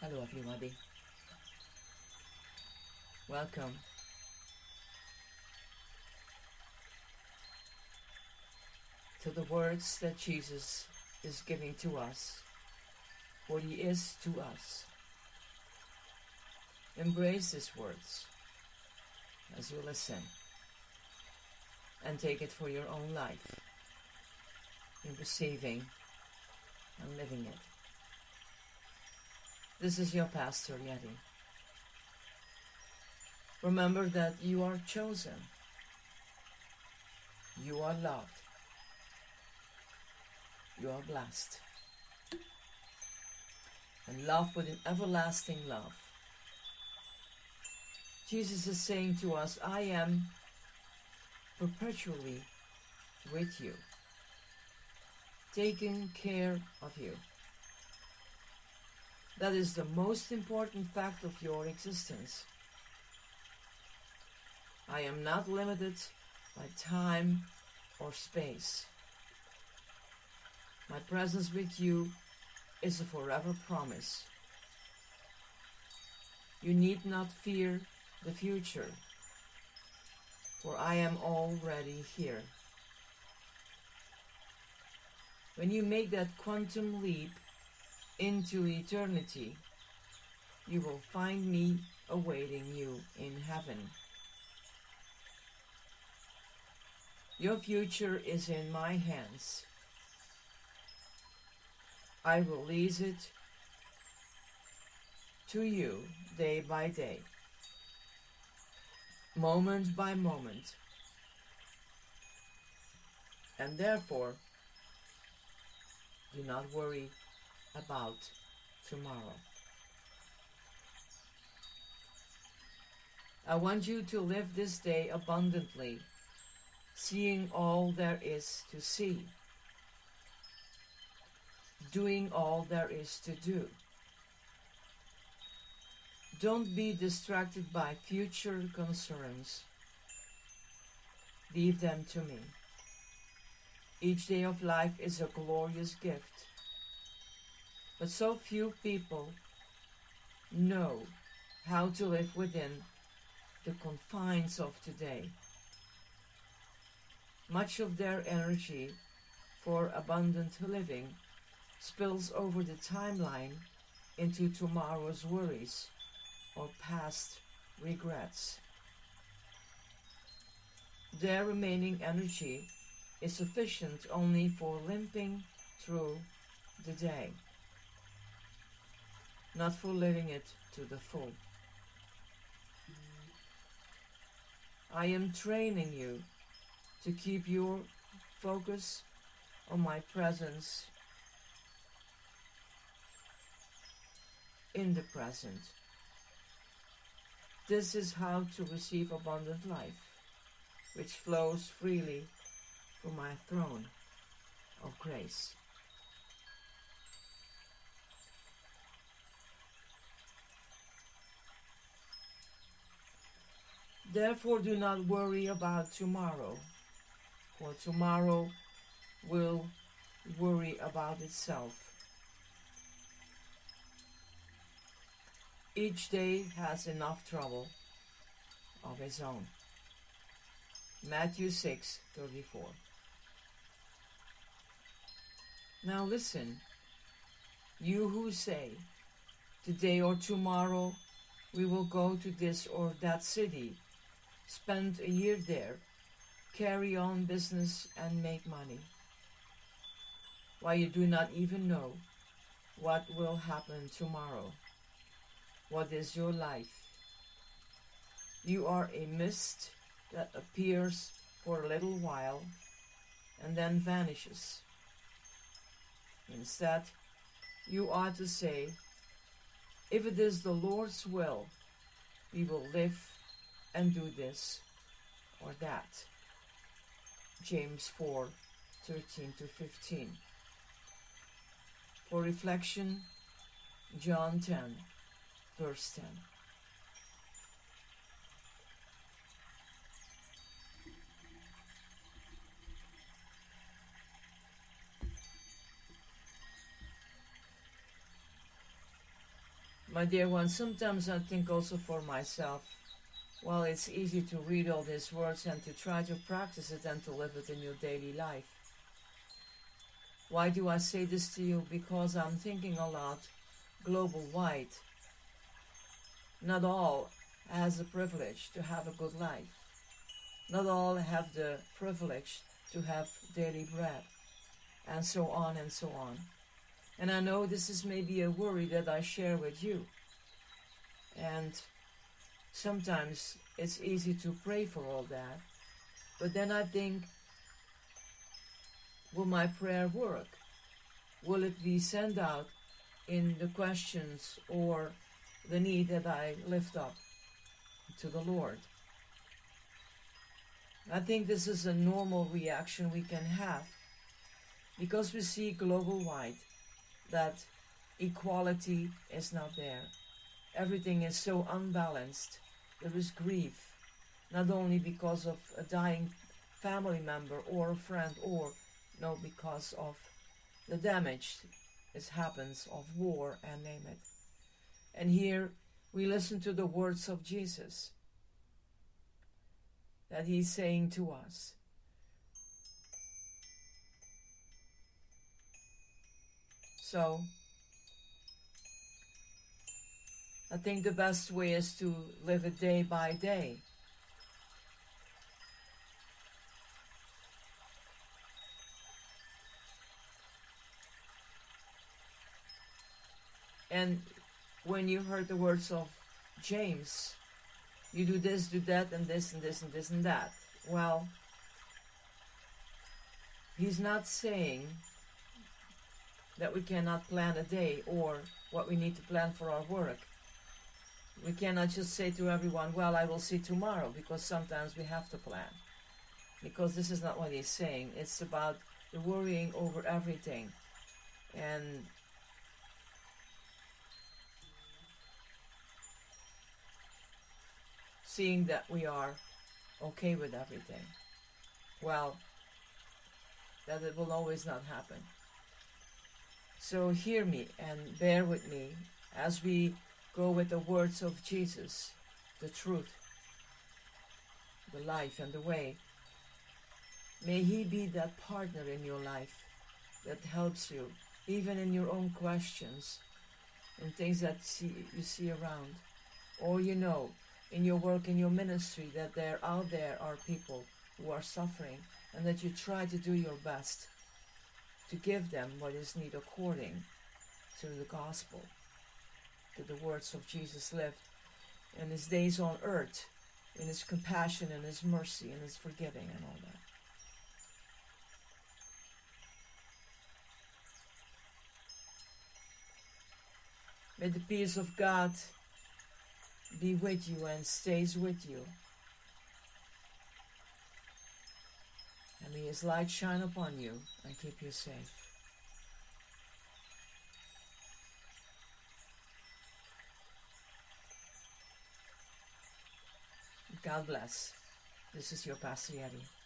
Hello, everybody. Welcome to the words that Jesus is giving to us, what He is to us. Embrace His words as you listen and take it for your own life in receiving and living it. This is your Pastor Yeti. Remember that you are chosen. You are loved. You are blessed. And loved with an everlasting love. Jesus is saying to us, I am perpetually with you, taking care of you. That is the most important fact of your existence. I am not limited by time or space. My presence with you is a forever promise. You need not fear the future, for I am already here. When you make that quantum leap into eternity, you will find me awaiting you in heaven. Your future is in my hands. I release it to you day by day, moment by moment, and therefore do not worry about tomorrow. I want you to live this day abundantly, seeing all there is to see, doing all there is to do. Don't be distracted by future concerns. Leave them to me. Each day of life is a glorious gift, but so few people know how to live within the confines of today. Much of their energy for abundant living spills over the timeline into tomorrow's worries or past regrets. Their remaining energy is sufficient only for limping through the day, not for living it to the full. I am training you to keep your focus on my presence in the present. This is how to receive abundant life, which flows freely from my throne of grace. Therefore, do not worry about tomorrow, for tomorrow will worry about itself. Each day has enough trouble of its own. Matthew 6:34. Now listen, you who say, today or tomorrow we will go to this or that city, spend a year there, carry on business and make money, while you do not even know what will happen tomorrow. What is your life? You are a mist that appears for a little while and then vanishes. Instead, you ought to say, if it is the Lord's will, we will live and do this or that. James 4:13-15. For reflection, John 10, verse 10. My dear one, sometimes I think also for myself, well, it's easy to read all these words and to try to practice it and to live it in your daily life. Why do I say this to you? Because I'm thinking a lot global wide. Not all has the privilege to have a good life. Not all have the privilege to have daily bread, and so on and so on. And I know this is maybe a worry that I share with you. And sometimes it's easy to pray for all that. But then I think, will my prayer work? Will it be sent out in the questions or the need that I lift up to the Lord? I think this is a normal reaction we can have because we see global wide that equality is not there. Everything is so unbalanced. There is grief, not only because of a dying family member or a friend, or no, because of the damage that happens of war and name it. And here we listen to the words of Jesus that he's saying to us. So I think the best way is to live it day by day. And when you heard the words of James, you do this, do that, and this, and this, and this, and that. Well, he's not saying that we cannot plan a day or what we need to plan for our work. We cannot just say to everyone, well, I will see tomorrow, because sometimes we have to plan. Because this is not what he's saying. It's about the worrying over everything. And seeing that we are okay with everything. Well, that it will always not happen. So hear me and bear with me as we go with the words of Jesus, the truth, the life, and the way. May he be that partner in your life that helps you, even in your own questions and things that you see around. Or you know, in your work, in your ministry, that there out there are people who are suffering, and that you try to do your best to give them what is needed according to the gospel, to the words of Jesus lived in his days on earth, in his compassion and his mercy and his forgiving and all that. May the peace of God be with you and stays with you. And may his light shine upon you and keep you safe. God bless. This is your Pastor Yeti.